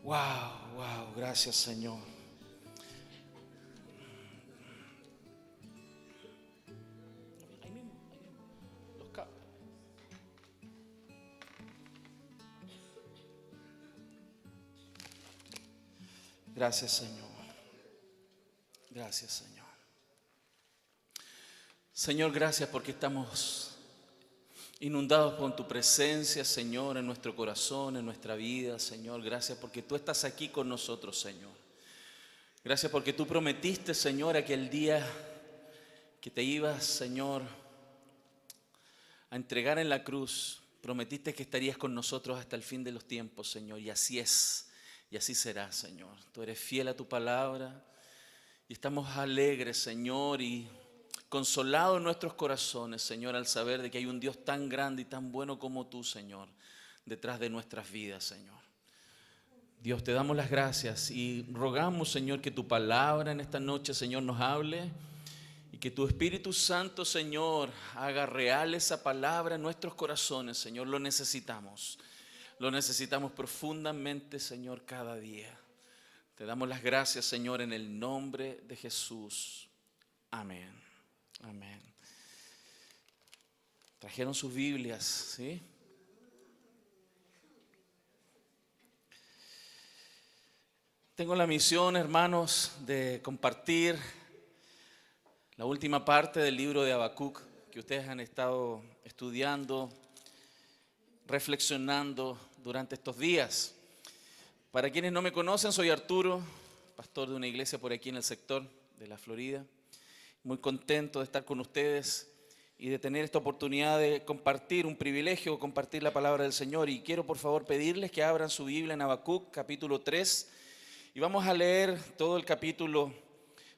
Wow, wow, gracias Señor. Gracias Señor. Gracias Señor. Señor, gracias porque estamos inundados con tu presencia, Señor, en nuestro corazón, en nuestra vida, Señor. Gracias porque tú estás aquí con nosotros, Señor. Gracias porque tú prometiste, Señor, aquel día que te ibas, Señor, a entregar en la cruz. Prometiste que estarías con nosotros hasta el fin de los tiempos, Señor. Y así es, y así será, Señor. Tú eres fiel a tu palabra y estamos alegres, Señor, y consolados en nuestros corazones, Señor, al saber de que hay un Dios tan grande y tan bueno como tú, Señor, detrás de nuestras vidas, Señor. Dios, te damos las gracias y rogamos, Señor, que tu palabra en esta noche, Señor, nos hable y que tu Espíritu Santo, Señor, haga real esa palabra en nuestros corazones, Señor. Lo necesitamos profundamente, Señor, cada día. Te damos las gracias, Señor, en el nombre de Jesús. Amén. Amén. Trajeron sus Biblias, ¿sí? Tengo la misión, hermanos, de compartir la última parte del libro de Habacuc que ustedes han estado estudiando, reflexionando durante estos días. Para quienes no me conocen, soy Arturo, pastor de una iglesia por aquí en el sector de la Florida. Muy contento de estar con ustedes y de tener esta oportunidad de compartir, un privilegio compartir la palabra del Señor. Y quiero por favor pedirles que abran su Biblia en Habacuc capítulo 3 y vamos a leer todo el capítulo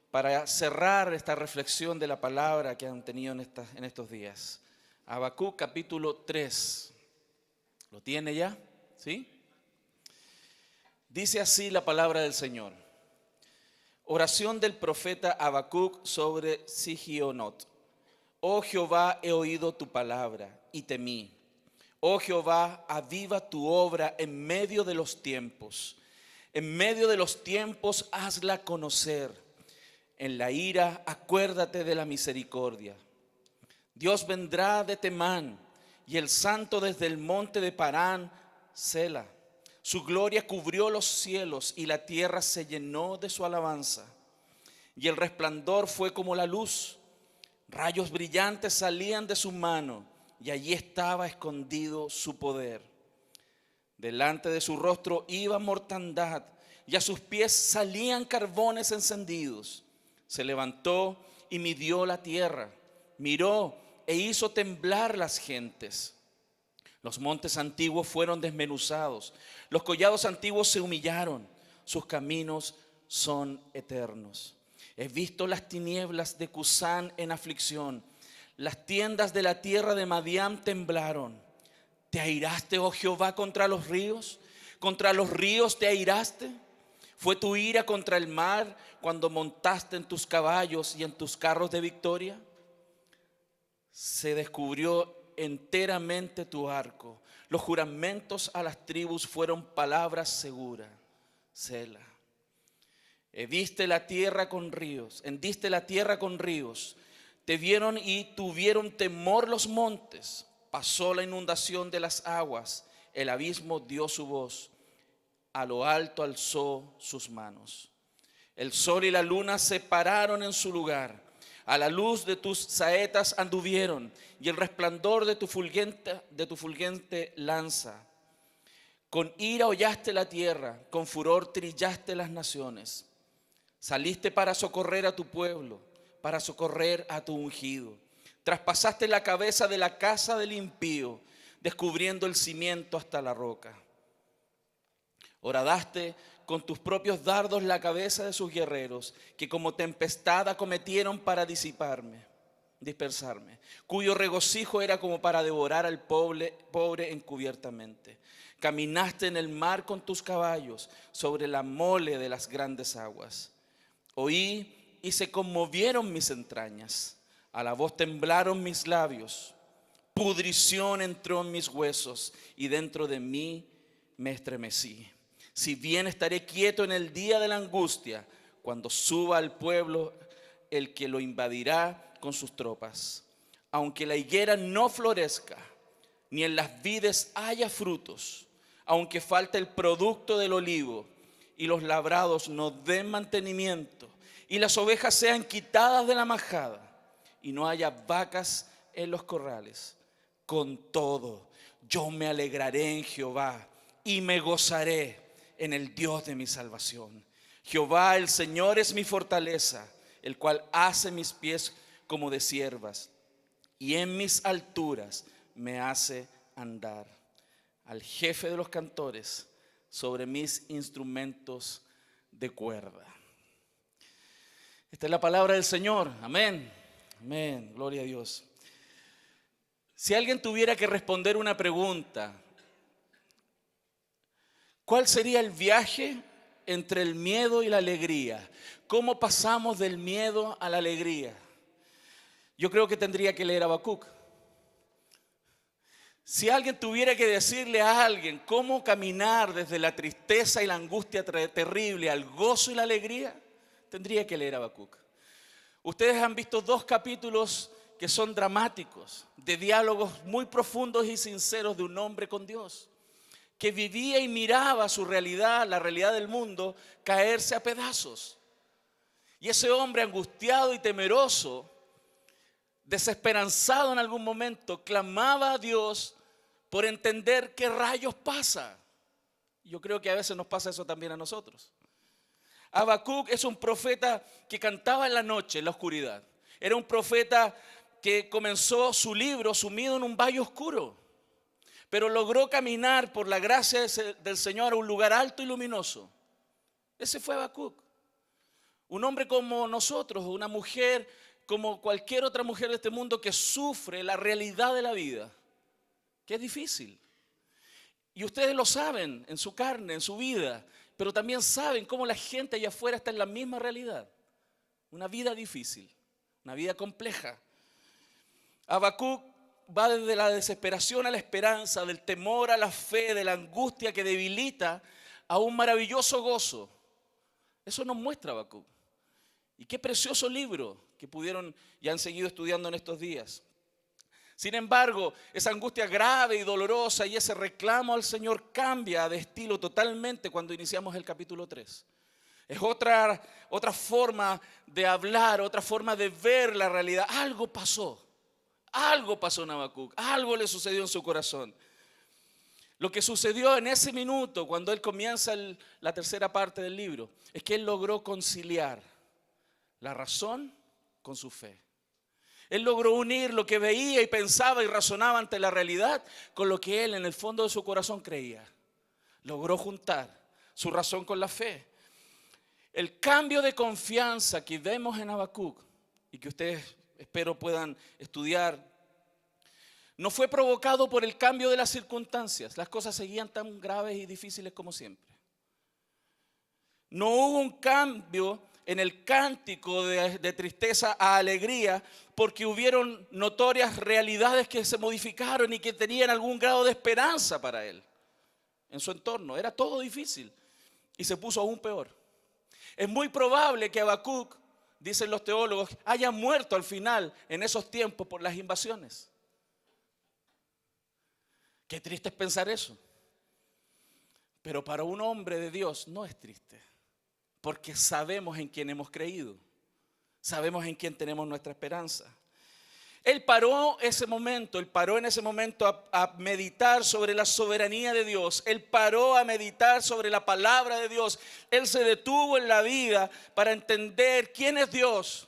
para cerrar esta reflexión de la palabra que han tenido en estos días. Habacuc capítulo 3. ¿Lo tiene ya? ¿Sí? Dice así la palabra del Señor. Oración del profeta Habacuc sobre Sigionot. Oh Jehová, he oído tu palabra y temí. Oh Jehová, aviva tu obra en medio de los tiempos. En medio de los tiempos hazla conocer. En la ira acuérdate de la misericordia. Dios vendrá de Temán y el santo desde el monte de Parán, Sela. Su gloria cubrió los cielos y la tierra se llenó de su alabanza. Y el resplandor fue como la luz. Rayos brillantes salían de su mano y allí estaba escondido su poder. Delante de su rostro iba mortandad y a sus pies salían carbones encendidos. Se levantó y midió la tierra, miró e hizo temblar las gentes. Los montes antiguos fueron desmenuzados, los collados antiguos se humillaron, sus caminos son eternos. He visto las tinieblas de Cusán en aflicción, las tiendas de la tierra de Madián temblaron. ¿Te airaste, oh Jehová, contra los ríos? ¿Contra los ríos te airaste? ¿Fue tu ira contra el mar cuando montaste en tus caballos y en tus carros de victoria? Se descubrió enteramente tu arco. Los juramentos a las tribus fueron palabras seguras. Sela. Hendiste la tierra con ríos. Te vieron y tuvieron temor los montes. Pasó la inundación de las aguas. El abismo dio su voz. A lo alto alzó sus manos. El sol y la luna se pararon en su lugar. A la luz de tus saetas anduvieron y el resplandor de tu fulgente lanza. Con ira hollaste la tierra, con furor trillaste las naciones. Saliste para socorrer a tu pueblo, para socorrer a tu ungido. Traspasaste la cabeza de la casa del impío, descubriendo el cimiento hasta la roca. Horadaste con tus propios dardos la cabeza de sus guerreros, que como tempestad acometieron para dispersarme, cuyo regocijo era como para devorar al pobre encubiertamente. Caminaste en el mar con tus caballos, sobre la mole de las grandes aguas. Oí y se conmovieron mis entrañas, a la voz temblaron mis labios. Pudrición entró en mis huesos y dentro de mí me estremecí. Si bien estaré quieto en el día de la angustia, cuando suba al pueblo el que lo invadirá con sus tropas. Aunque la higuera no florezca, ni en las vides haya frutos, aunque falte el producto del olivo, y los labrados no den mantenimiento, y las ovejas sean quitadas de la majada, y no haya vacas en los corrales, con todo yo me alegraré en Jehová, y me gozaré en el Dios de mi salvación. Jehová el Señor es mi fortaleza, el cual hace mis pies como de ciervas, y en mis alturas me hace andar. Al jefe de los cantores sobre mis instrumentos de cuerda. Esta es la palabra del Señor. Amén. Amén. Gloria a Dios. Si alguien tuviera que responder una pregunta, ¿cuál sería el viaje entre el miedo y la alegría? ¿Cómo pasamos del miedo a la alegría? Yo creo que tendría que leer Habacuc. Si alguien tuviera que decirle a alguien cómo caminar desde la tristeza y la angustia terrible al gozo y la alegría, tendría que leer Habacuc. Ustedes han visto 2 capítulos que son dramáticos, de diálogos muy profundos y sinceros de un hombre con Dios, que vivía y miraba su realidad, la realidad del mundo, caerse a pedazos. Y ese hombre angustiado y temeroso, desesperanzado en algún momento, clamaba a Dios por entender qué rayos pasa. Yo creo que a veces nos pasa eso también a nosotros. Habacuc es un profeta que cantaba en la noche, en la oscuridad. Era un profeta que comenzó su libro sumido en un valle oscuro, pero logró caminar por la gracia del Señor a un lugar alto y luminoso. Ese fue Habacuc. Un hombre como nosotros, una mujer como cualquier otra mujer de este mundo que sufre la realidad de la vida, que es difícil. Y ustedes lo saben en su carne, en su vida, pero también saben cómo la gente allá afuera está en la misma realidad. Una vida difícil, una vida compleja. Habacuc va desde la desesperación a la esperanza, del temor a la fe, de la angustia que debilita a un maravilloso gozo. Eso nos muestra Habacuc. Y qué precioso libro que pudieron y han seguido estudiando en estos días. Sin embargo, esa angustia grave y dolorosa y ese reclamo al Señor cambia de estilo totalmente cuando iniciamos el capítulo 3. Es otra forma de hablar, otra forma de ver la realidad. Algo pasó en Habacuc, algo le sucedió en su corazón. Lo que sucedió en ese minuto, cuando él comienza la tercera parte del libro, es que él logró conciliar la razón con su fe. Él logró unir lo que veía y pensaba y razonaba ante la realidad con lo que él en el fondo de su corazón creía. Logró juntar su razón con la fe. El cambio de confianza que vemos en Habacuc y que ustedes espero puedan estudiar, no fue provocado por el cambio de las circunstancias. Las cosas seguían tan graves y difíciles como siempre. No hubo un cambio en el cántico de tristeza a alegría, porque hubieron notorias realidades que se modificaron y que tenían algún grado de esperanza para él en su entorno. Era todo difícil y se puso aún peor. Es muy probable que Habacuc, dicen los teólogos, haya muerto al final en esos tiempos por las invasiones. Qué triste es pensar eso. Pero para un hombre de Dios no es triste. Porque sabemos en quién hemos creído. Sabemos en quién tenemos nuestra esperanza. Él paró en ese momento a meditar sobre la soberanía de Dios. Él paró a meditar sobre la palabra de Dios. Él se detuvo en la vida para entender quién es Dios.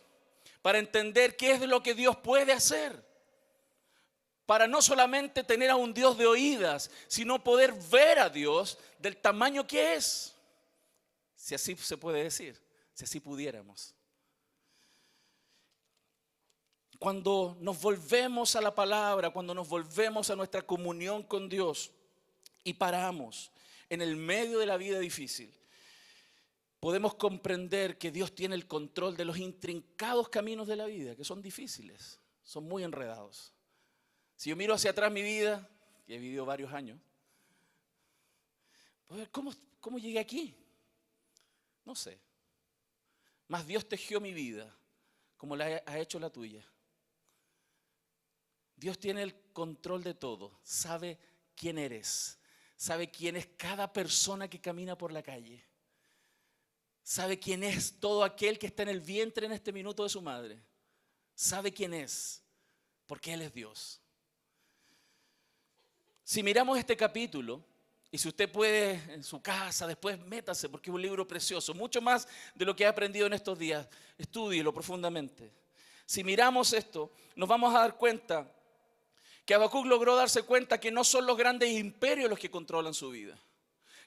Para entender qué es lo que Dios puede hacer. Para no solamente tener a un Dios de oídas, sino poder ver a Dios del tamaño que es. Si así se puede decir, si así pudiéramos. Cuando nos volvemos a la palabra, cuando nos volvemos a nuestra comunión con Dios y paramos en el medio de la vida difícil, podemos comprender que Dios tiene el control de los intrincados caminos de la vida, que son difíciles, son muy enredados. Si yo miro hacia atrás mi vida, que he vivido varios años, pues, ¿cómo llegué aquí? No sé. Mas Dios tejió mi vida como la ha hecho la tuya. Dios tiene el control de todo. Sabe quién eres. Sabe quién es cada persona que camina por la calle. Sabe quién es todo aquel que está en el vientre en este minuto de su madre. Sabe quién es, porque Él es Dios. Si miramos este capítulo, y si usted puede en su casa, después métase, porque es un libro precioso, mucho más de lo que he aprendido en estos días, estúdielo profundamente. Si miramos esto, nos vamos a dar cuenta que Habacuc logró darse cuenta que no son los grandes imperios los que controlan su vida,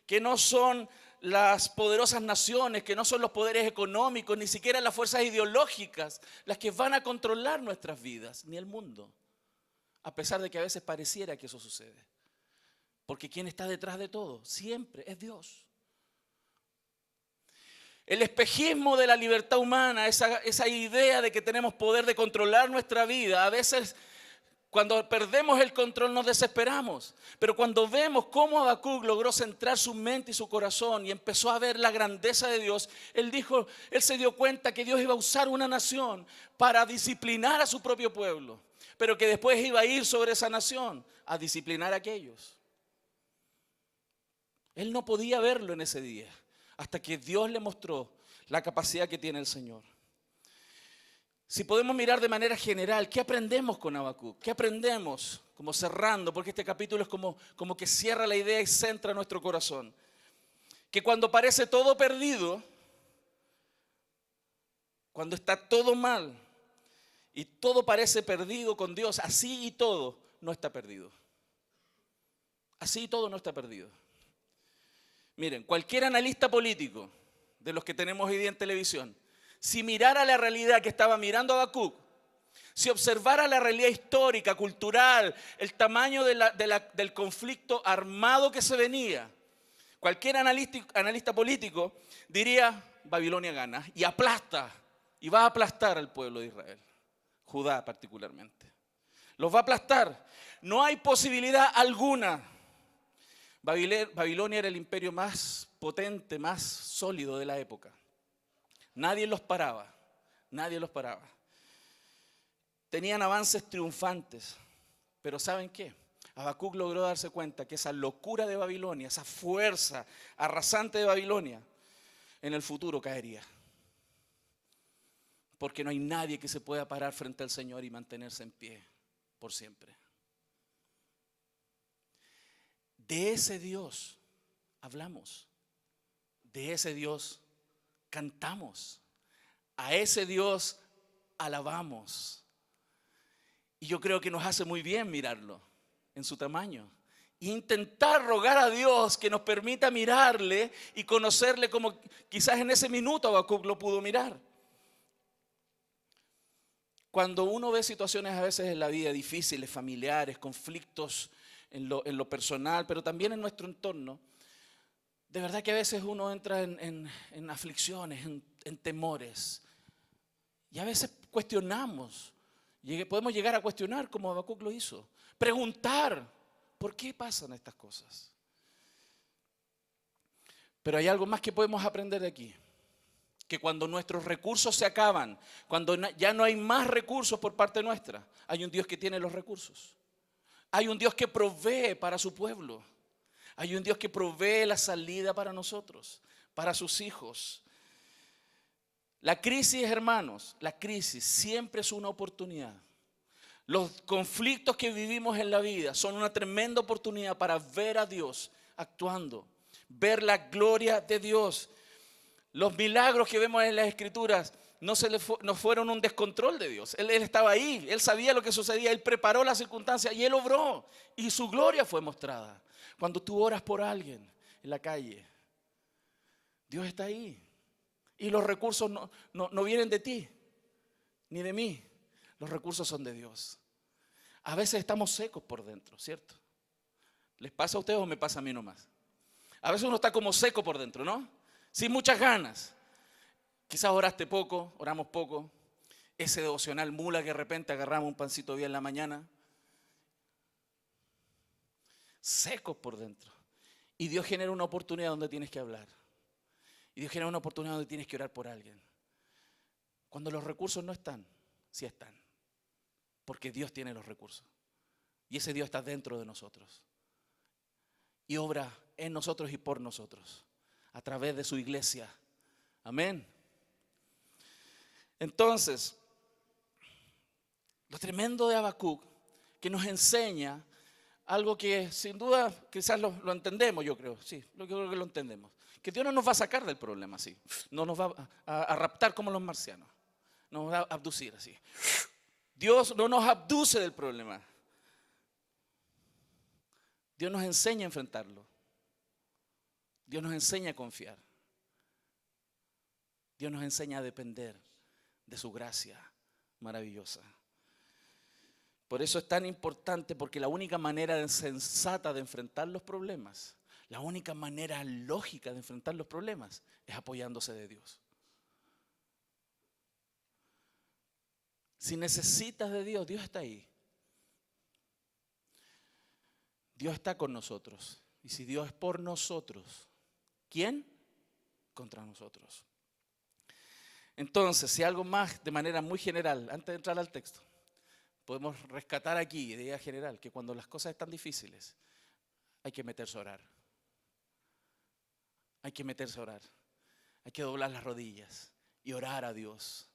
que no son las poderosas naciones, que no son los poderes económicos, ni siquiera las fuerzas ideológicas las que van a controlar nuestras vidas, ni el mundo, a pesar de que a veces pareciera que eso sucede. Porque quien está detrás de todo siempre es Dios. El espejismo de la libertad humana, esa idea de que tenemos poder de controlar nuestra vida, a veces Cuando perdemos el control nos desesperamos. Pero cuando vemos cómo Habacuc logró centrar su mente y su corazón y empezó a ver la grandeza de Dios, él se dio cuenta que Dios iba a usar una nación para disciplinar a su propio pueblo, pero que después iba a ir sobre esa nación a disciplinar a aquellos. Él no podía verlo en ese día, hasta que Dios le mostró la capacidad que tiene el Señor. Si podemos mirar de manera general, ¿qué aprendemos con Habacuc? ¿Qué aprendemos? Como cerrando, porque este capítulo es como que cierra la idea y centra nuestro corazón. Que cuando parece todo perdido, cuando está todo mal y todo parece perdido con Dios, así y todo no está perdido. Así y todo no está perdido. Miren, cualquier analista político de los que tenemos hoy día en televisión, si mirara la realidad que estaba mirando Habacuc, si observara la realidad histórica, cultural, el tamaño del conflicto armado que se venía, cualquier analista político diría: Babilonia gana y aplasta, y va a aplastar al pueblo de Israel, Judá particularmente. Los va a aplastar. No hay posibilidad alguna. Babilonia era el imperio más potente, más sólido de la época. Nadie los paraba, nadie los paraba. Tenían avances triunfantes, pero ¿saben qué? Habacuc logró darse cuenta que esa locura de Babilonia, esa fuerza arrasante de Babilonia, en el futuro caería. Porque no hay nadie que se pueda parar frente al Señor y mantenerse en pie por siempre. De ese Dios hablamos, de ese Dios cantamos, a ese Dios alabamos. Y yo creo que nos hace muy bien mirarlo en su tamaño. Intentar rogar a Dios que nos permita mirarle y conocerle como quizás en ese minuto Habacuc lo pudo mirar. Cuando uno ve situaciones a veces en la vida difíciles, familiares, conflictos en lo personal, pero también en nuestro entorno, de verdad que a veces uno entra en aflicciones, en temores. Y a veces cuestionamos. Podemos llegar a cuestionar como Habacuc lo hizo. Preguntar, ¿por qué pasan estas cosas? Pero hay algo más que podemos aprender de aquí. Que cuando nuestros recursos se acaban, cuando ya no hay más recursos por parte nuestra, hay un Dios que tiene los recursos. Hay un Dios que provee para su pueblo. Hay un Dios que provee la salida para nosotros, para sus hijos. La crisis, hermanos, la crisis siempre es una oportunidad. Los conflictos que vivimos en la vida son una tremenda oportunidad para ver a Dios actuando, ver la gloria de Dios. Los milagros que vemos en las Escrituras no fueron un descontrol de Dios. Él estaba ahí, Él sabía lo que sucedía, Él preparó las circunstancias y Él obró. Y su gloria fue mostrada. Cuando tú oras por alguien en la calle, Dios está ahí. Y los recursos no vienen de ti, ni de mí. Los recursos son de Dios. A veces estamos secos por dentro, ¿cierto? ¿Les pasa a ustedes o me pasa a mí nomás? A veces uno está como seco por dentro, ¿no? Sin muchas ganas. Quizás oraste poco, oramos poco. Ese devocional mula que de repente agarramos un pancito bien en la mañana. Secos por dentro. Y Dios genera una oportunidad donde tienes que hablar. Y Dios genera una oportunidad donde tienes que orar por alguien. Cuando los recursos no están, sí están. Porque Dios tiene los recursos. Y ese Dios está dentro de nosotros. Y obra en nosotros y por nosotros. A través de su iglesia. Amén. Entonces, lo tremendo de Habacuc, que nos enseña algo que sin duda quizás lo entendemos, yo creo. Sí, yo creo que lo entendemos. Que Dios no nos va a sacar del problema así. No nos va a raptar como los marcianos. Nos va a abducir así. Dios no nos abduce del problema. Dios nos enseña a enfrentarlo. Dios nos enseña a confiar. Dios nos enseña a depender de su gracia maravillosa. Por eso es tan importante, porque la única manera sensata de enfrentar los problemas, la única manera lógica de enfrentar los problemas es apoyándose de Dios. Si necesitas de Dios, Dios está ahí. Dios está con nosotros. Y si Dios es por nosotros, ¿quién? Contra nosotros. Entonces, si algo más de manera muy general, antes de entrar al texto, podemos rescatar aquí, de idea general, que cuando las cosas están difíciles, hay que meterse a orar. Hay que meterse a orar. Hay que doblar las rodillas y orar a Dios.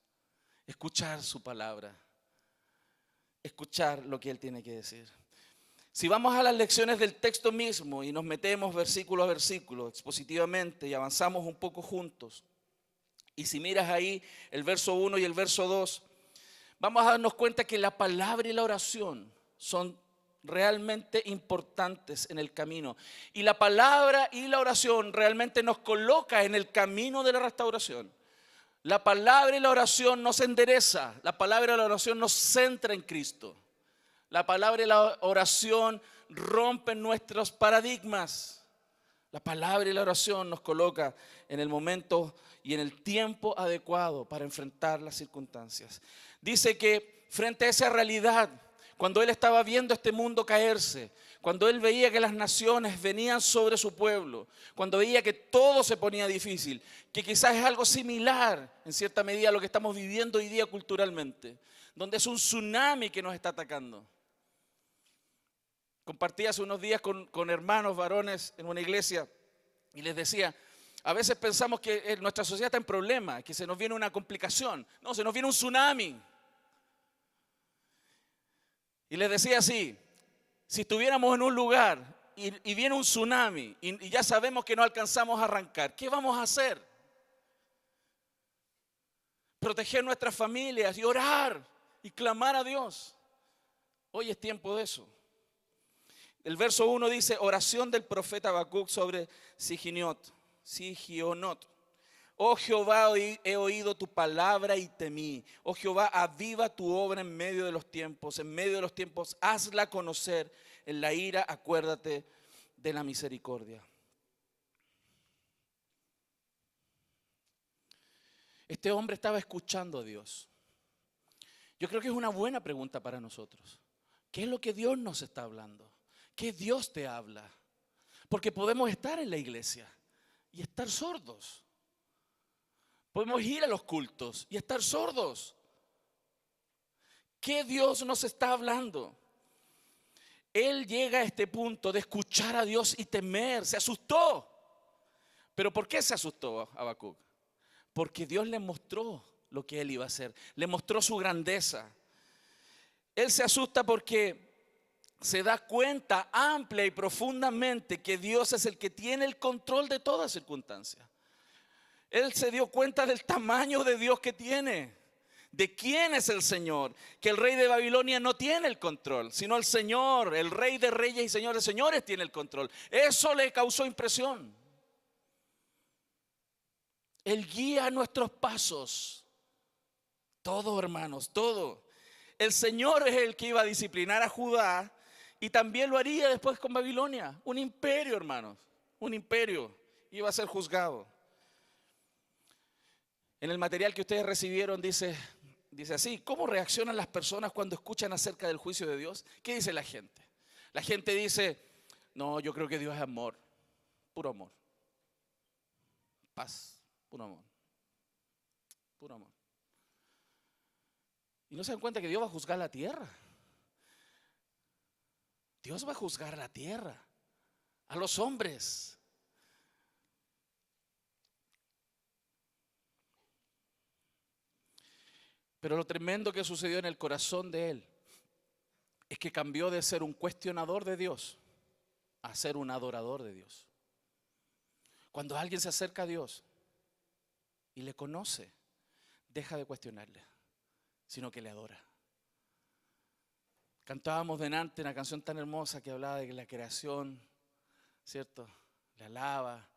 Escuchar su palabra. Escuchar lo que Él tiene que decir. Si vamos a las lecciones del texto mismo y nos metemos versículo a versículo, expositivamente, y avanzamos un poco juntos, y si miras ahí el verso 1 y el verso 2, vamos a darnos cuenta que la palabra y la oración son realmente importantes en el camino. Y la palabra y la oración realmente nos coloca en el camino de la restauración. La palabra y la oración nos endereza, la palabra y la oración nos centra en Cristo. La palabra y la oración rompen nuestros paradigmas. La palabra y la oración nos coloca en el momento y en el tiempo adecuado para enfrentar las circunstancias. Dice que frente a esa realidad, cuando él estaba viendo este mundo caerse, cuando él veía que las naciones venían sobre su pueblo, cuando veía que todo se ponía difícil, que quizás es algo similar en cierta medida a lo que estamos viviendo hoy día culturalmente, donde es un tsunami que nos está atacando. Compartí hace unos días con hermanos varones en una iglesia y les decía, a veces pensamos que nuestra sociedad está en problemas, que se nos viene una complicación. No, se nos viene un tsunami. Y les decía así, si estuviéramos en un lugar y viene un tsunami y ya sabemos que no alcanzamos a arrancar, ¿qué vamos a hacer? Proteger nuestras familias y orar y clamar a Dios. Hoy es tiempo de eso. El verso 1 dice, oración del profeta Habacuc sobre Sigionot. Oh Jehová, he oído tu palabra y temí. Oh Jehová, aviva tu obra en medio de los tiempos. En medio de los tiempos, hazla conocer. En la ira, acuérdate de la misericordia. Este hombre estaba escuchando a Dios. Yo creo que es una buena pregunta para nosotros. ¿Qué es lo que Dios nos está hablando? ¿Qué Dios te habla? Porque podemos estar en la iglesia y estar sordos. Podemos ir a los cultos y estar sordos. ¿Qué Dios nos está hablando? Él llega a este punto de escuchar a Dios y temer. Se asustó. ¿Pero por qué se asustó Habacuc? Porque Dios le mostró lo que él iba a hacer. Le mostró su grandeza. Él se asusta porque se da cuenta amplia y profundamente que Dios es el que tiene el control de toda circunstancia. Él se dio cuenta del tamaño de Dios que tiene, de quién es el Señor, que el rey de Babilonia no tiene el control, sino el Señor, el rey de reyes y señores de señores tiene el control. Eso le causó impresión. Él guía nuestros pasos, todo hermanos, todo. El Señor es el que iba a disciplinar a Judá y también lo haría después con Babilonia. Un imperio, hermanos, un imperio iba a ser juzgado. En el material que ustedes recibieron dice así, ¿cómo reaccionan las personas cuando escuchan acerca del juicio de Dios? ¿Qué dice la gente? La gente dice, no, yo creo que Dios es amor, puro amor, paz, puro amor, puro amor. Y no se dan cuenta que Dios va a juzgar la tierra. Dios va a juzgar la tierra, a los hombres. Pero lo tremendo que sucedió en el corazón de él es que cambió de ser un cuestionador de Dios a ser un adorador de Dios. Cuando alguien se acerca a Dios y le conoce, deja de cuestionarle, sino que le adora. Cantábamos delante una canción tan hermosa que hablaba de la creación, ¿cierto? Le alaba.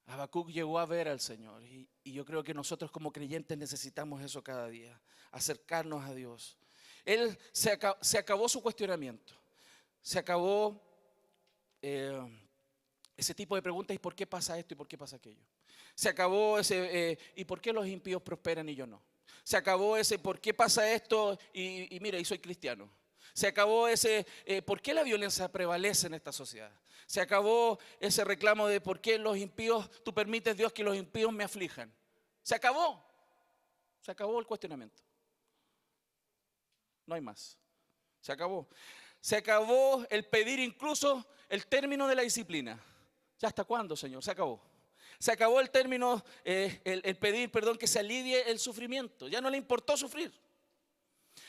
Habacuc llegó a ver al Señor y yo creo que nosotros como creyentes necesitamos eso cada día, acercarnos a Dios. Él se acabó su cuestionamiento, se acabó ese tipo de preguntas, ¿y por qué pasa esto y por qué pasa aquello? Se acabó ese, ¿y por qué los impíos prosperan y yo no? Se acabó ese, ¿por qué pasa esto? Y mira, y soy cristiano. Se acabó ese, ¿por qué la violencia prevalece en esta sociedad? Se acabó ese reclamo de por qué los impíos, tú permites, Dios, que los impíos me aflijan. Se acabó el cuestionamiento. No hay más. Se acabó. Se acabó el pedir incluso el término de la disciplina. ¿Ya hasta cuándo, Señor? Se acabó. Se acabó el término, el pedir, perdón, que se alivie el sufrimiento. Ya no le importó sufrir.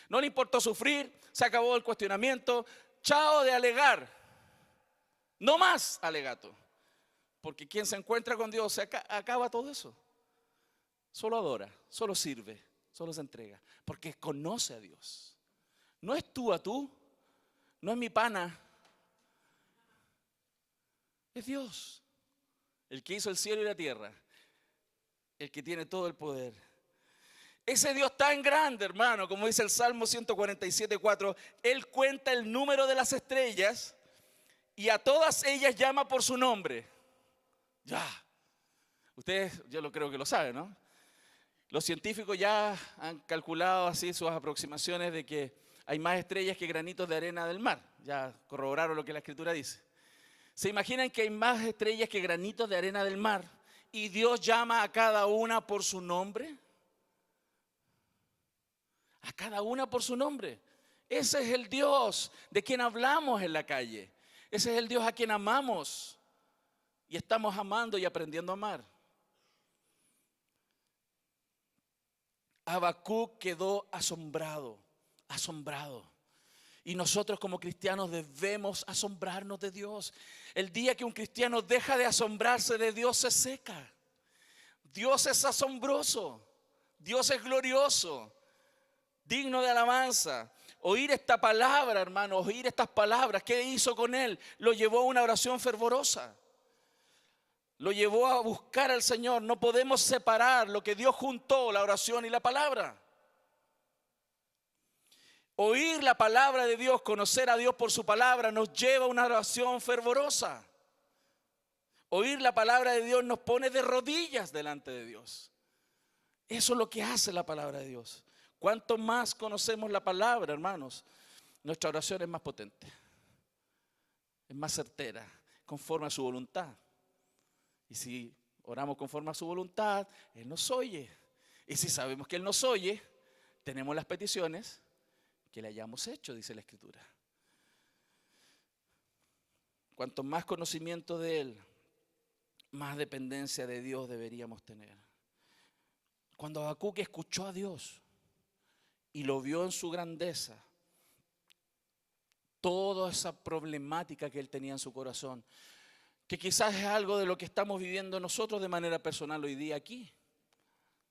No le importó sufrir, se acabó el cuestionamiento. Chao de alegar. No más alegato. Porque quien se encuentra con Dios se acaba todo eso. Solo adora, solo sirve, solo se entrega. Porque conoce a Dios. No es tú a tú, no es mi pana. Es Dios, el que hizo el cielo y la tierra, el que tiene todo el poder. Ese Dios tan grande, hermano, como dice el Salmo 147:4, Él cuenta el número de las estrellas y a todas ellas llama por su nombre. Ya, ustedes yo lo creo que lo saben, ¿no? Los científicos ya han calculado así sus aproximaciones de que hay más estrellas que granitos de arena del mar. Ya corroboraron lo que la Escritura dice. ¿Se imaginan que hay más estrellas que granitos de arena del mar? Y Dios llama a cada una por su nombre. A cada una por su nombre. Ese es el Dios de quien hablamos en la calle. Ese es el Dios a quien amamos. Y estamos amando y aprendiendo a amar. Habacuc quedó asombrado. Y nosotros como cristianos debemos asombrarnos de Dios. El día que un cristiano deja de asombrarse de Dios se seca. Dios es asombroso. Dios es glorioso. Digno de alabanza. Oír esta palabra, hermano, oír estas palabras, ¿qué hizo con él? Lo llevó a una oración fervorosa. Lo llevó a buscar al Señor. No podemos separar lo que Dios juntó, la oración y la palabra. Oír la palabra de Dios, conocer a Dios por su palabra, nos lleva a una oración fervorosa. Oír la palabra de Dios nos pone de rodillas delante de Dios. Eso es lo que hace la palabra de Dios. Cuanto más conocemos la palabra, hermanos, nuestra oración es más potente, es más certera, conforme a su voluntad. Y si oramos conforme a su voluntad, Él nos oye. Y si sabemos que Él nos oye, tenemos las peticiones que le hayamos hecho, dice la Escritura. Cuanto más conocimiento de Él, más dependencia de Dios deberíamos tener. Cuando Habacuc escuchó a Dios y lo vio en su grandeza, toda esa problemática que él tenía en su corazón, que quizás es algo de lo que estamos viviendo nosotros de manera personal hoy día aquí.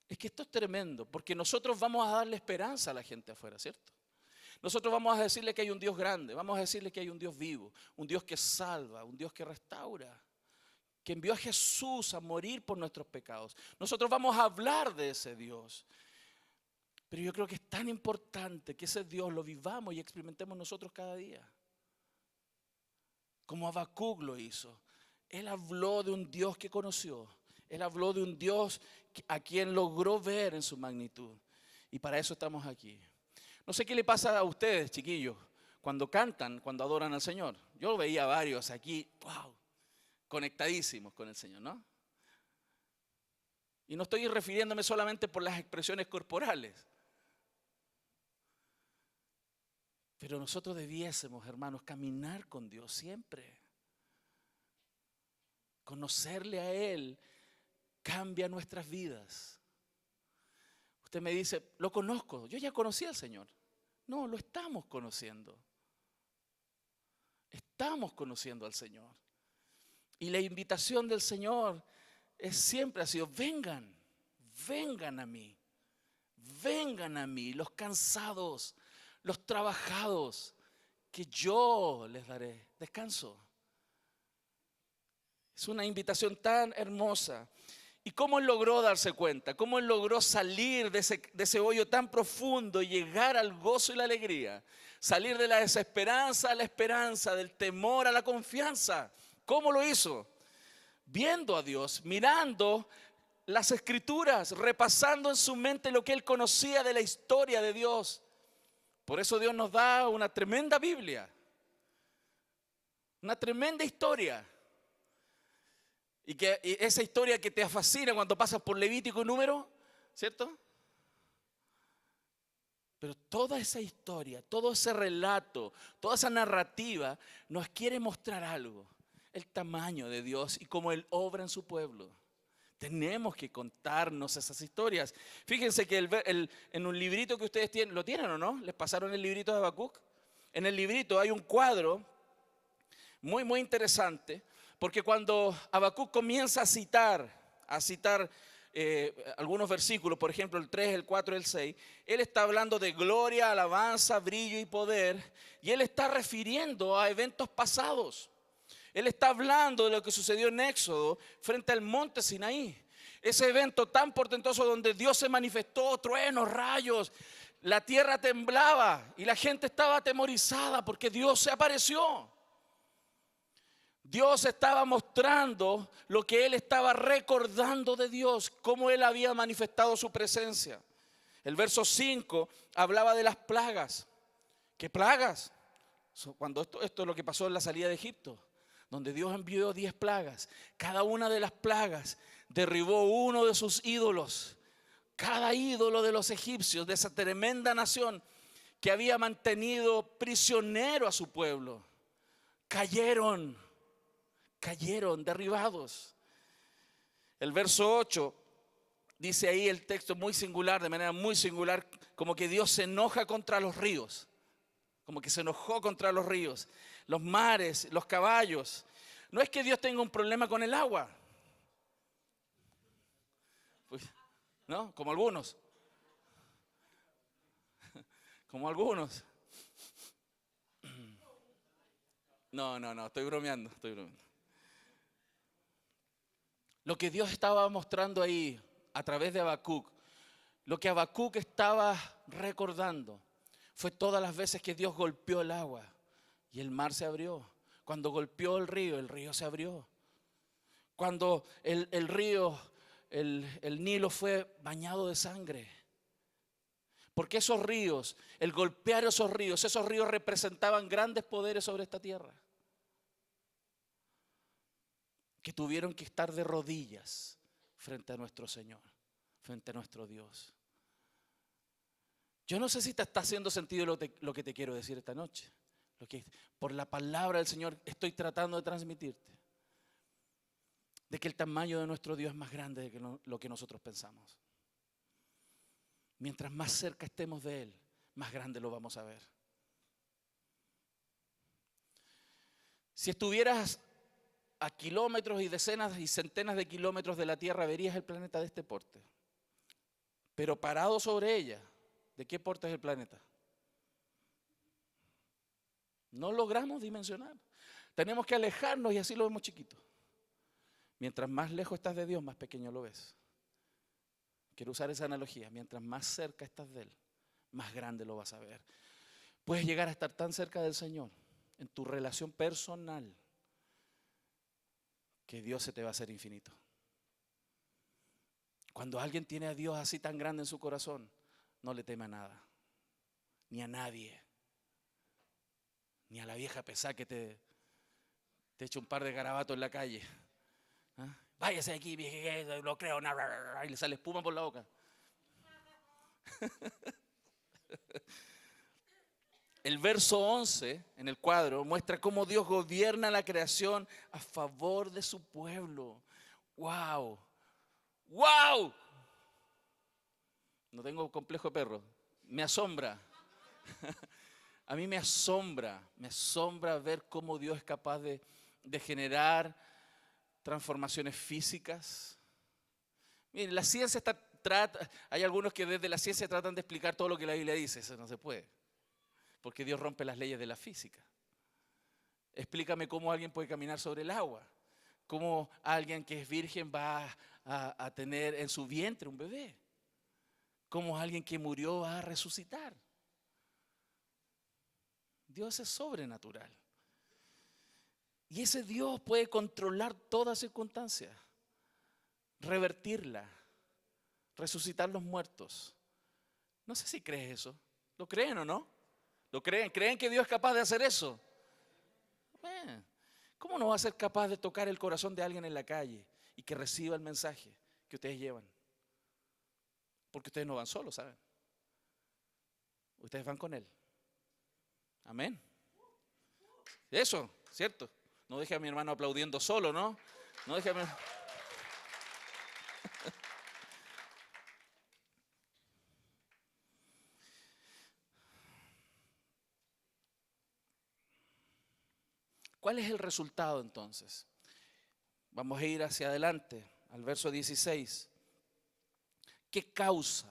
Es que esto es tremendo, porque nosotros vamos a darle esperanza a la gente afuera, ¿cierto? Nosotros vamos a decirle que hay un Dios grande, vamos a decirle que hay un Dios vivo, un Dios que salva, un Dios que restaura, que envió a Jesús a morir por nuestros pecados. Nosotros vamos a hablar de ese Dios. Pero yo creo que es tan importante que ese Dios lo vivamos y experimentemos nosotros cada día. Como Habacuc lo hizo. Él habló de un Dios que conoció. Él habló de un Dios a quien logró ver en su magnitud. Y para eso estamos aquí. No sé qué le pasa a ustedes, chiquillos, cuando cantan, cuando adoran al Señor. Yo veía varios aquí, wow, conectadísimos con el Señor, ¿no? Y no estoy refiriéndome solamente por las expresiones corporales. Pero nosotros debiésemos, hermanos, caminar con Dios siempre. Conocerle a Él cambia nuestras vidas. Usted me dice, lo conozco, yo ya conocí al Señor. No, lo estamos conociendo. Estamos conociendo al Señor. Y la invitación del Señor siempre ha sido, vengan a mí. Vengan a mí, los cansados, los trabajados, que yo les daré descanso. Es una invitación tan hermosa. ¿Y cómo él logró darse cuenta? ¿Cómo él logró salir de ese hoyo tan profundo y llegar al gozo y la alegría? Salir de la desesperanza a la esperanza, del temor a la confianza. ¿Cómo lo hizo? Viendo a Dios, mirando las Escrituras, repasando en su mente lo que él conocía de la historia de Dios. Por eso Dios nos da una tremenda Biblia, una tremenda historia. Y esa historia que te fascina cuando pasas por Levítico y Número, ¿cierto? Pero toda esa historia, todo ese relato, toda esa narrativa nos quiere mostrar algo. El tamaño de Dios y cómo Él obra en su pueblo. Tenemos que contarnos esas historias. Fíjense que en un librito que ustedes tienen, ¿lo tienen o no? ¿Les pasaron el librito de Habacuc? En el librito hay un cuadro muy, muy interesante, porque cuando Habacuc comienza a citar algunos versículos, por ejemplo el 3, el 4 y el 6, él está hablando de gloria, alabanza, brillo y poder, y él está refiriendo a eventos pasados. Él está hablando de lo que sucedió en Éxodo frente al monte Sinaí. Ese evento tan portentoso donde Dios se manifestó, truenos, rayos, la tierra temblaba y la gente estaba atemorizada porque Dios se apareció. Dios estaba mostrando lo que él estaba recordando de Dios, cómo él había manifestado su presencia. El verso 5 hablaba de las plagas. ¿Qué plagas? Cuando esto es lo que pasó en la salida de Egipto, donde Dios envió 10 plagas. Cada una de las plagas derribó uno de sus ídolos. Cada ídolo de los egipcios, de esa tremenda nación que había mantenido prisionero a su pueblo, cayeron derribados. El verso 8 dice ahí el texto muy singular, de manera muy singular, como que Dios se enoja contra los ríos. Como que se enojó contra los ríos, los mares, los caballos. No es que Dios tenga un problema con el agua, pues, ¿no? Como algunos. Como algunos. No, estoy bromeando. Lo que Dios estaba mostrando ahí a través de Habacuc, lo que Habacuc estaba recordando, fue todas las veces que Dios golpeó el agua y el mar se abrió. Cuando golpeó el río se abrió. Cuando el río, el Nilo fue bañado de sangre. Porque esos ríos, el golpear esos ríos representaban grandes poderes sobre esta tierra, que tuvieron que estar de rodillas frente a nuestro Señor, frente a nuestro Dios. Yo no sé si te está haciendo sentido lo que te quiero decir esta noche. Lo que por la palabra del Señor estoy tratando de transmitirte. De que el tamaño de nuestro Dios es más grande de lo que nosotros pensamos. Mientras más cerca estemos de Él, más grande lo vamos a ver. Si estuvieras a kilómetros y decenas y centenas de kilómetros de la Tierra, verías el planeta de este porte. Pero parado sobre ella, ¿de qué porte es el planeta? No logramos dimensionar. Tenemos que alejarnos y así lo vemos chiquito. Mientras más lejos estás de Dios, más pequeño lo ves. Quiero usar esa analogía. Mientras más cerca estás de Él, más grande lo vas a ver. Puedes llegar a estar tan cerca del Señor en tu relación personal que Dios se te va a hacer infinito. Cuando alguien tiene a Dios así tan grande en su corazón, no le teme a nada, ni a nadie, ni a la vieja pesada que te echa un par de garabatos en la calle. ¿Ah? Váyase de aquí, vieja, no creo, y le sale espuma por la boca. El verso 11 en el cuadro muestra cómo Dios gobierna la creación a favor de su pueblo. ¡Wow! ¡Wow! No tengo complejo de perro. Me asombra. A mí me asombra ver cómo Dios es capaz de generar transformaciones físicas. Miren, la ciencia hay algunos que desde la ciencia tratan de explicar todo lo que la Biblia dice. Eso no se puede, porque Dios rompe las leyes de la física. Explícame cómo alguien puede caminar sobre el agua, cómo alguien que es virgen va a tener en su vientre un bebé, cómo alguien que murió va a resucitar. Dios es sobrenatural. Y ese Dios puede controlar toda circunstancia, revertirla, resucitar los muertos. No sé si crees eso. ¿Lo creen o no? ¿Lo creen? ¿Creen que Dios es capaz de hacer eso? ¿Cómo no va a ser capaz de tocar el corazón de alguien en la calle y que reciba el mensaje que ustedes llevan? Porque ustedes no van solos, ¿saben? Ustedes van con Él. Amén. Eso, ¿cierto? No deje a mi hermano aplaudiendo solo, ¿no? No deje a mi... ¿Cuál es el resultado entonces? Vamos a ir hacia adelante, al verso 16. ¿Qué causa?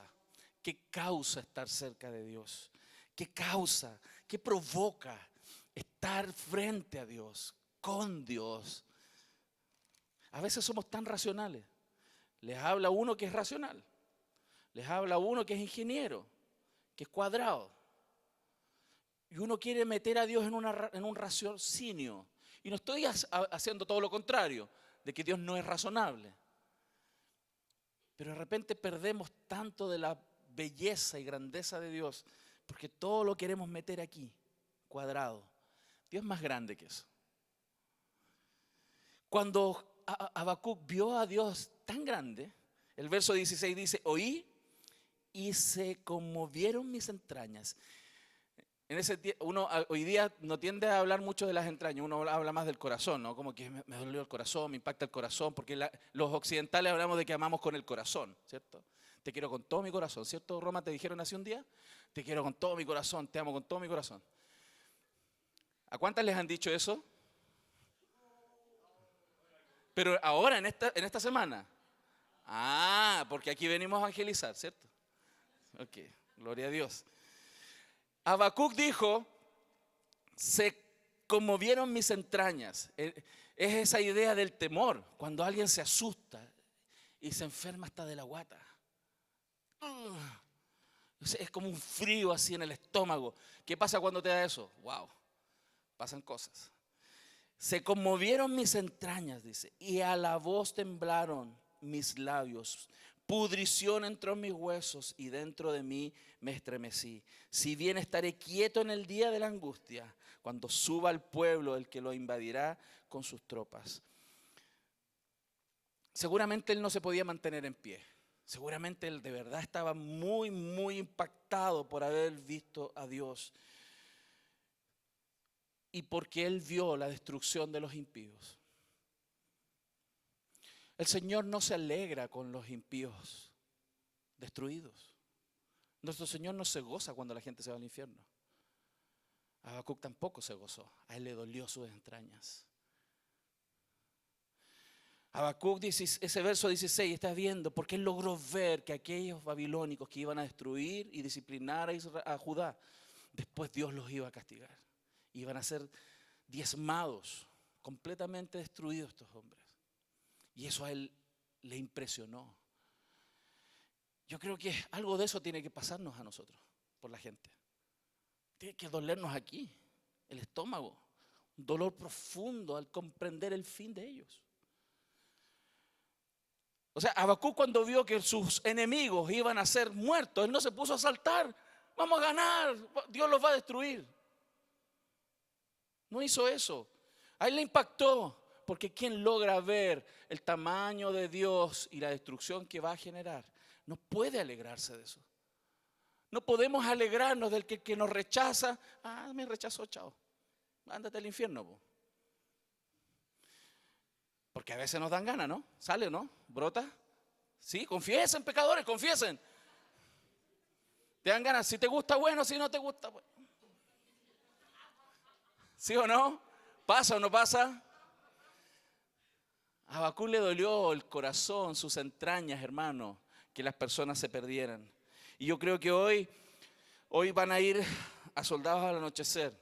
¿Qué causa estar cerca de Dios? ¿Qué causa? ¿Qué provoca estar frente a Dios, con Dios? A veces somos tan racionales. Les habla uno que es racional. Les habla uno que es ingeniero, que es cuadrado. Y uno quiere meter a Dios en un raciocinio. Y no estoy haciendo todo lo contrario, de que Dios no es razonable. Pero de repente perdemos tanto de la belleza y grandeza de Dios, porque todo lo queremos meter aquí, cuadrado. Dios es más grande que eso. Cuando Habacuc vio a Dios tan grande, el verso 16 dice, oí y se conmovieron mis entrañas. Uno hoy día no tiende a hablar mucho de las entrañas, uno habla más del corazón, ¿no? Como que me dolió el corazón, me impacta el corazón, porque los occidentales hablamos de que amamos con el corazón, ¿cierto? Te quiero con todo mi corazón, ¿cierto, Roma? ¿Te dijeron así un día? Te quiero con todo mi corazón, te amo con todo mi corazón. ¿A cuántas les han dicho eso? Pero ahora, en esta semana. Ah, porque aquí venimos a evangelizar, ¿cierto? Ok, gloria a Dios. Habacuc dijo, se conmovieron mis entrañas. Es esa idea del temor, cuando alguien se asusta y se enferma hasta de la guata. Es como un frío así en el estómago. ¿Qué pasa cuando te da eso? Wow, pasan cosas. Se conmovieron mis entrañas, dice, y a la voz temblaron mis labios. Pudrición entró en mis huesos y dentro de mí me estremecí. Si bien estaré quieto en el día de la angustia, cuando suba al pueblo el que lo invadirá con sus tropas. Seguramente él no se podía mantener en pie. Seguramente él de verdad estaba muy, muy impactado por haber visto a Dios. Y porque él vio la destrucción de los impíos. El Señor no se alegra con los impíos destruidos. Nuestro Señor no se goza cuando la gente se va al infierno. Habacuc tampoco se gozó. A él le dolió sus entrañas. Habacuc, ese verso 16, estás viendo, porque él logró ver que aquellos babilónicos que iban a destruir y disciplinar a Judá, después Dios los iba a castigar. Iban a ser diezmados, completamente destruidos estos hombres. Y eso a él le impresionó. Yo creo que algo de eso tiene que pasarnos a nosotros, por la gente. Tiene que dolernos aquí, el estómago. Un dolor profundo al comprender el fin de ellos. O sea, Habacuc cuando vio que sus enemigos iban a ser muertos, él no se puso a saltar. Vamos a ganar, Dios los va a destruir. No hizo eso. A él le impactó. Porque quien logra ver el tamaño de Dios y la destrucción que va a generar, no puede alegrarse de eso. No podemos alegrarnos del que nos rechaza. Ah, me rechazó, chao. Ándate al infierno, po. Porque a veces nos dan ganas, ¿no? Sale, ¿no? Brota. Sí, confiesen, pecadores, confiesen. Te dan ganas. Si te gusta, bueno, si no te gusta, bueno. ¿Sí o no? ¿Pasa o no pasa? A Habacuc le dolió el corazón, sus entrañas, hermano, que las personas se perdieran. Y yo creo que hoy van a ir a Soldados al Anochecer.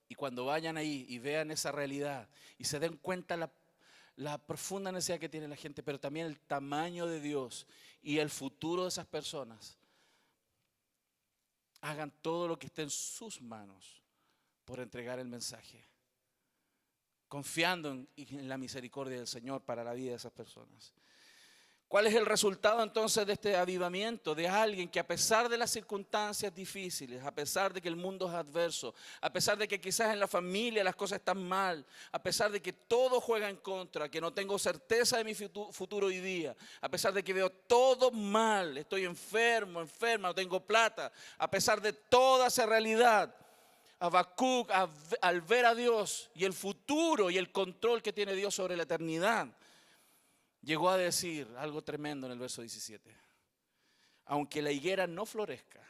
Y cuando vayan ahí y vean esa realidad y se den cuenta la profunda necesidad que tiene la gente, pero también el tamaño de Dios y el futuro de esas personas, hagan todo lo que esté en sus manos por entregar el mensaje, confiando en la misericordia del Señor para la vida de esas personas. ¿Cuál es el resultado entonces de este avivamiento? De alguien que a pesar de las circunstancias difíciles, a pesar de que el mundo es adverso, a pesar de que quizás en la familia las cosas están mal, a pesar de que todo juega en contra, que no tengo certeza de mi futuro hoy día, a pesar de que veo todo mal, estoy enfermo, enferma, no tengo plata, a pesar de toda esa realidad, Habacuc, al ver a Dios y el futuro y el control que tiene Dios sobre la eternidad, llegó a decir algo tremendo en el verso 17. Aunque la higuera no florezca,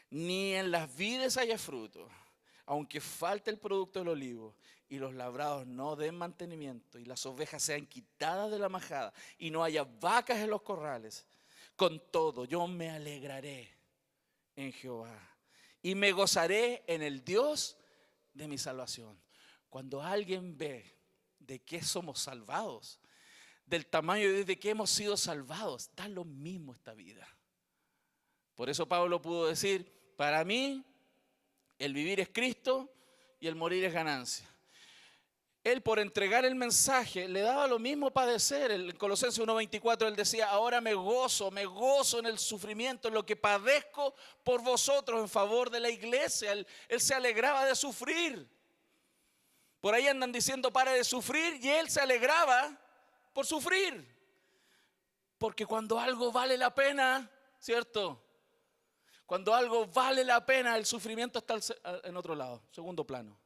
ni en las vides haya fruto, aunque falte el producto del olivo y los labrados no den mantenimiento y las ovejas sean quitadas de la majada y no haya vacas en los corrales, con todo yo me alegraré en Jehová y me gozaré en el Dios de mi salvación. Cuando alguien ve de qué somos salvados, del tamaño de qué hemos sido salvados, da lo mismo esta vida. Por eso Pablo pudo decir, para mí el vivir es Cristo y el morir es ganancia. Él, por entregar el mensaje, le daba lo mismo padecer. En Colosenses 1:24 él decía, ahora me gozo en el sufrimiento, en lo que padezco por vosotros en favor de la iglesia. Él se alegraba de sufrir. Por ahí andan diciendo pare de sufrir y él se alegraba por sufrir. Porque cuando algo vale la pena, ¿cierto? Cuando algo vale la pena, el sufrimiento está en otro lado, segundo plano.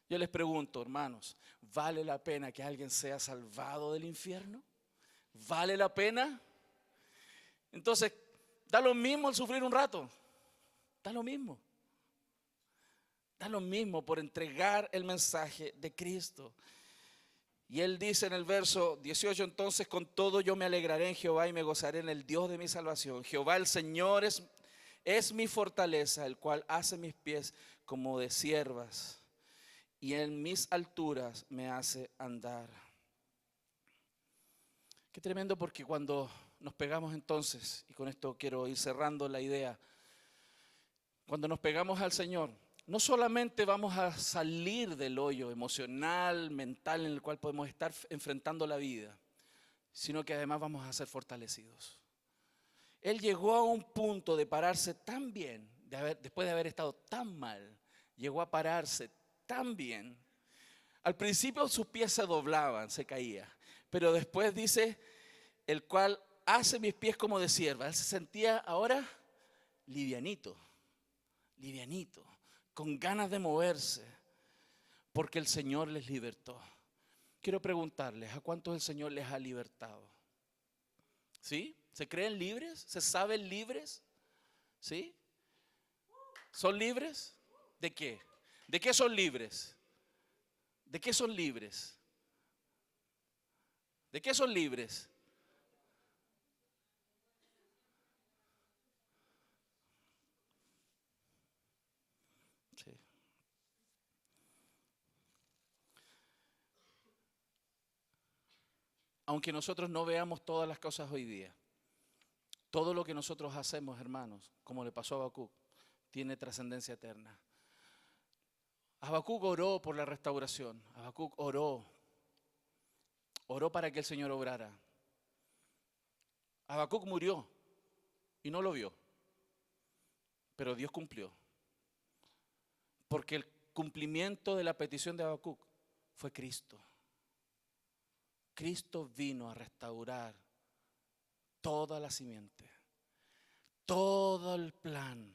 Yo les pregunto, hermanos, ¿vale la pena que alguien sea salvado del infierno? ¿Vale la pena? Entonces, da lo mismo el sufrir un rato. Da lo mismo. Da lo mismo por entregar el mensaje de Cristo. Y él dice en el verso 18, entonces con todo yo me alegraré en Jehová y me gozaré en el Dios de mi salvación. Jehová el Señor es mi fortaleza, el cual hace mis pies como de ciervas y en mis alturas me hace andar. Qué tremendo, porque cuando nos pegamos entonces, y con esto quiero ir cerrando la idea, cuando nos pegamos al Señor, no solamente vamos a salir del hoyo emocional, mental en el cual podemos estar enfrentando la vida, sino que además vamos a ser fortalecidos. Él llegó a un punto de pararse tan bien, después de haber estado tan mal, llegó a pararse tan bien. Al principio sus pies se doblaban, se caía, pero después dice, el cual hace mis pies como de cierva. Él se sentía ahora livianito, con ganas de moverse, porque el Señor les libertó. Quiero preguntarles, ¿a cuántos el Señor les ha libertado? ¿Sí? ¿Se creen libres? ¿Se saben libres? ¿Sí? ¿Son libres? ¿De qué? ¿De qué son libres? ¿De qué son libres? ¿De qué son libres? Sí. Aunque nosotros no veamos todas las cosas hoy día, todo lo que nosotros hacemos, hermanos, como le pasó a Habacuc, tiene trascendencia eterna. Habacuc oró por la restauración. Habacuc oró para que el Señor obrara. Habacuc murió y no lo vio, pero Dios cumplió. Porque el cumplimiento de la petición de Habacuc fue Cristo. Cristo vino a restaurar toda la simiente. Todo el plan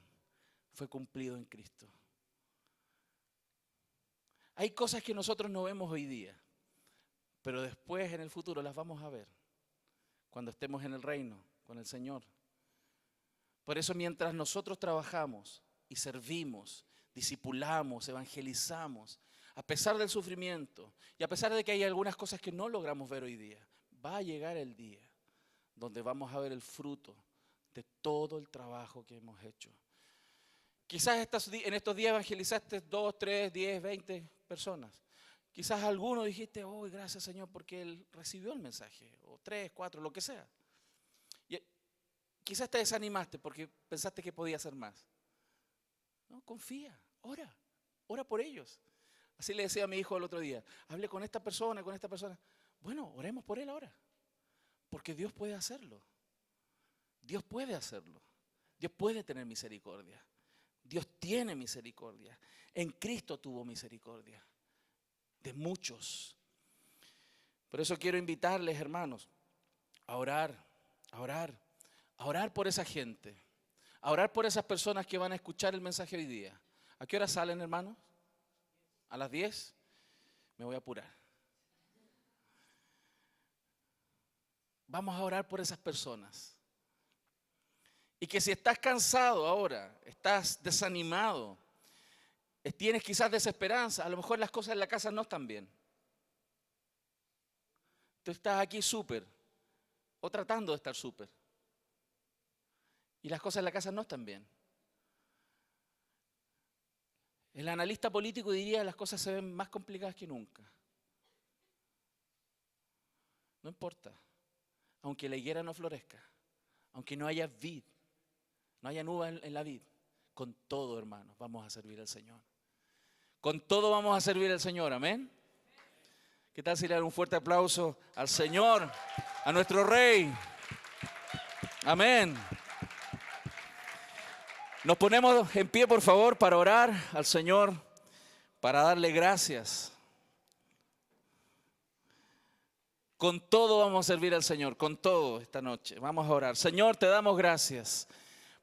fue cumplido en Cristo. Hay cosas que nosotros no vemos hoy día, pero después en el futuro las vamos a ver cuando estemos en el reino con el Señor. Por eso mientras nosotros trabajamos y servimos, discipulamos, evangelizamos, a pesar del sufrimiento y a pesar de que hay algunas cosas que no logramos ver hoy día, va a llegar el día donde vamos a ver el fruto de todo el trabajo que hemos hecho. Quizás en estos días evangelizaste 2, 3, 10, 20 personas. Quizás alguno dijiste, oh, gracias Señor, porque él recibió el mensaje, o 3, 4, lo que sea. Y quizás te desanimaste porque pensaste que podía hacer más. No, confía, ora por ellos. Así le decía a mi hijo el otro día, hablé con esta persona. Bueno, oremos por él ahora. Porque Dios puede hacerlo. Dios puede hacerlo. Dios puede tener misericordia. Dios tiene misericordia. En Cristo tuvo misericordia de muchos. Por eso quiero invitarles, hermanos, a orar, a orar, a orar por esa gente, a orar por esas personas que van a escuchar el mensaje hoy día. ¿A qué hora salen, hermanos? ¿A las 10? Me voy a apurar. Vamos a orar por esas personas. Y que si estás cansado ahora, estás desanimado, tienes quizás desesperanza, a lo mejor las cosas en la casa no están bien. Tú estás aquí súper, o tratando de estar súper, y las cosas en la casa no están bien. El analista político diría que las cosas se ven más complicadas que nunca. No importa, aunque la higuera no florezca, aunque no haya vid, no haya uva en la vid, con todo, hermanos, vamos a servir al Señor. Con todo vamos a servir al Señor, amén. ¿Qué tal si le dan un fuerte aplauso al Señor, a nuestro Rey? Amén. Nos ponemos en pie, por favor, para orar al Señor, para darle gracias. Con todo vamos a servir al Señor, con todo esta noche. Vamos a orar. Señor, te damos gracias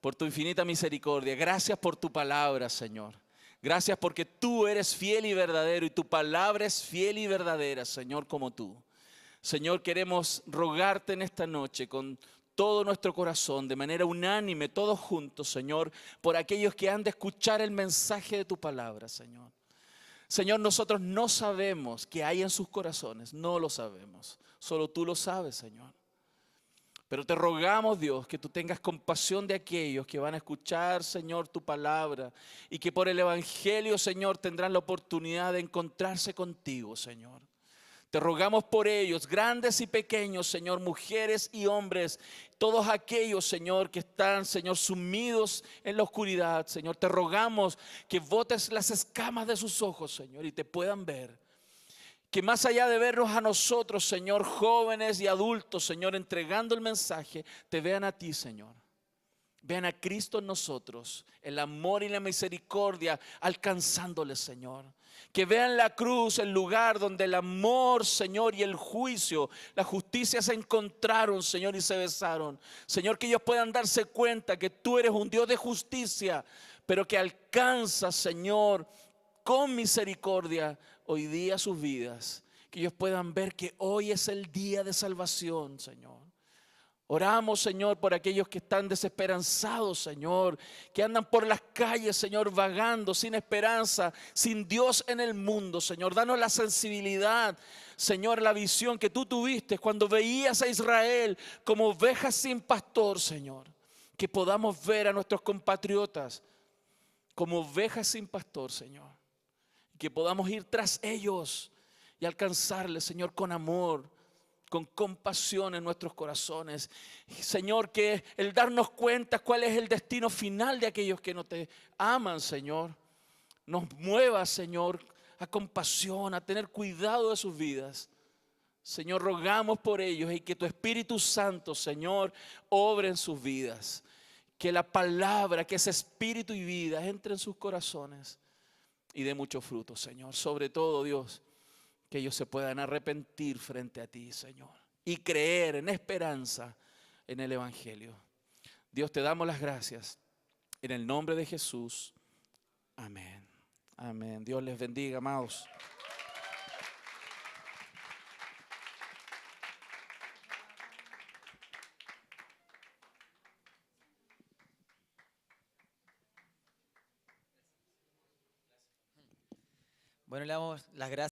por tu infinita misericordia. Gracias por tu palabra, Señor. Gracias porque tú eres fiel y verdadero y tu palabra es fiel y verdadera, Señor, como tú. Señor, queremos rogarte en esta noche con todo nuestro corazón, de manera unánime, todos juntos, Señor, por aquellos que han de escuchar el mensaje de tu palabra, Señor. Señor, nosotros no sabemos qué hay en sus corazones, no lo sabemos. Solo tú lo sabes, Señor. Pero te rogamos, Dios, que tú tengas compasión de aquellos que van a escuchar, Señor, tu palabra y que por el Evangelio, Señor, tendrán la oportunidad de encontrarse contigo, Señor. Te rogamos por ellos, grandes y pequeños, Señor, mujeres y hombres, todos aquellos, Señor, que están, Señor, sumidos en la oscuridad, Señor. Te rogamos que botes las escamas de sus ojos, Señor, y te puedan ver. Que más allá de vernos a nosotros, Señor, jóvenes y adultos, Señor, entregando el mensaje, te vean a ti, Señor. Vean a Cristo en nosotros, el amor y la misericordia alcanzándoles, Señor. Que vean la cruz, el lugar donde el amor, Señor, y el juicio, la justicia se encontraron, Señor, y se besaron. Señor, que ellos puedan darse cuenta que tú eres un Dios de justicia, pero que alcanzas, Señor, con misericordia hoy día sus vidas. Que ellos puedan ver que hoy es el día de salvación, Señor. Oramos, Señor, por aquellos que están desesperanzados, Señor, que andan por las calles, Señor, vagando, sin esperanza, sin Dios en el mundo, Señor. Danos la sensibilidad, Señor, la visión que tú tuviste cuando veías a Israel como ovejas sin pastor, Señor. Que podamos ver a nuestros compatriotas como ovejas sin pastor, Señor. Que podamos ir tras ellos y alcanzarles, Señor, con amor, con compasión en nuestros corazones. Señor, que el darnos cuenta cuál es el destino final de aquellos que no te aman, Señor, nos mueva, Señor, a compasión, a tener cuidado de sus vidas. Señor, rogamos por ellos y que tu Espíritu Santo, Señor, obre en sus vidas. Que la palabra, que ese espíritu y vida entre en sus corazones y dé mucho fruto, Señor. Sobre todo, Dios, que ellos se puedan arrepentir frente a ti, Señor, y creer en esperanza en el Evangelio. Dios, te damos las gracias en el nombre de Jesús. Amén. Amén. Dios les bendiga, amados. Bueno, le damos las gracias.